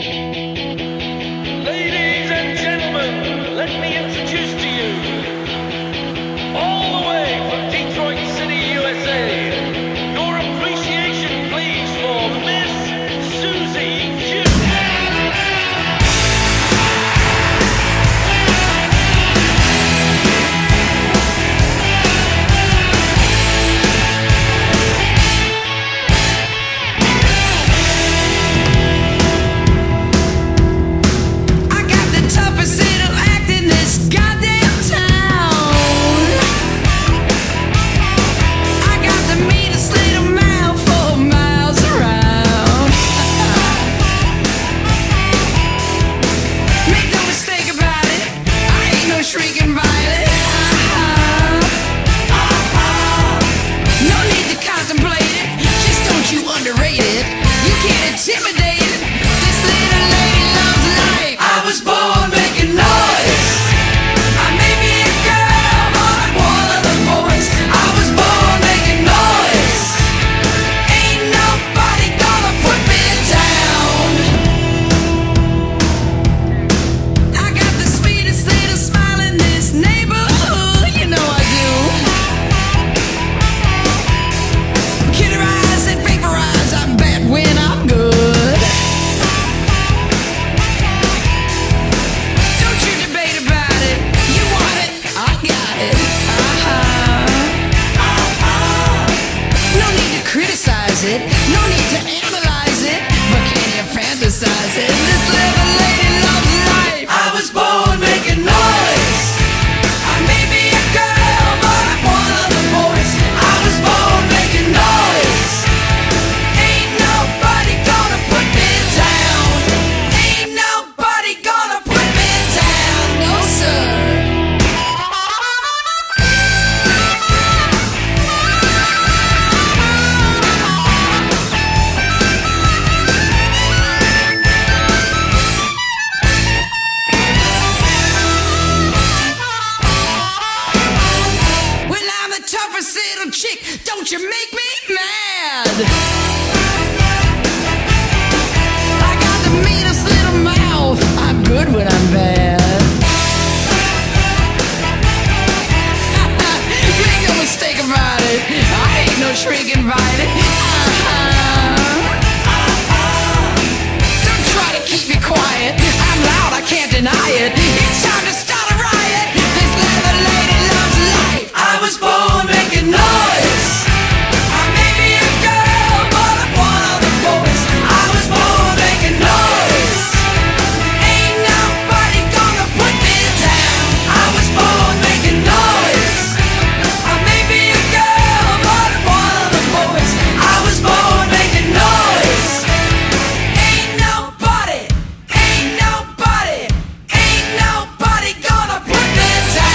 Ladies and gentlemen, let me introduce to you, all the way from Detroit City, USA, your appreciation, please, for Miss Susie Q. I got the toughest little act in this goddamn town. I got the meanest little mouth for miles around. Make no mistake about it, I ain't no shrieking violet. No need to contemplate it, just don't you underrate it. You can't intimidate it. This little lady loves life. I was born making noise. I may be a girl, but I'm one of the boys. I was born making noise. Ain't nobody gonna put me down. I got the sweetest little smile in this neighborhood, you know I do. Killer eyes and vaporize, I'm bad when I'm good. Don't you debate about it. You want it, I got it. No need to criticize it, no need to analyze it, but can you fantasize it? This little lady loves life. I was born making noise. I may be a girl, but I'm one of the boys. I was born making noise. Ain't nobody gonna put me down. Ain't nobody gonna put me down. No, sir. When I'm the toughest little chick, don't you make me mad. I got the meanest little mouth, I'm good when I'm bad. Make no mistake about it, I ain't no shrinking violet. Don't try to keep me quiet, I'm loud, I can't deny it. It's time to start a riot. This little lady loves life. I was born making noise. I may be a girl, but I'm one of the boys. I was born making noise. Ain't nobody gonna put me down. I was born making noise. I may be a girl, but I'm one of the boys. I was born making noise. Ain't nobody gonna put me down.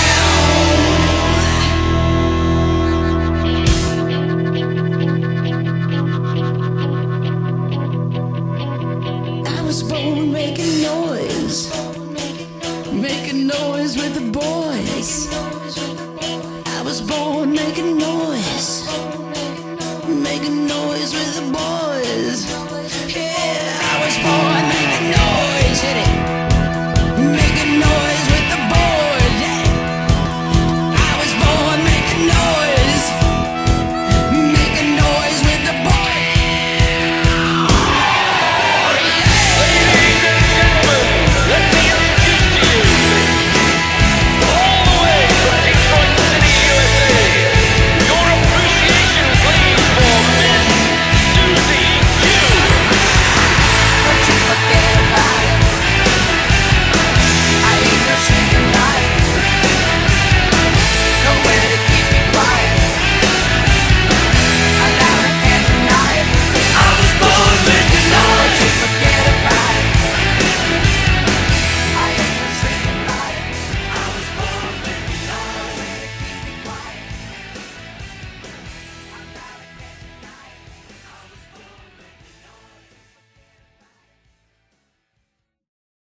I was born making noise with the boys. I was born making noise.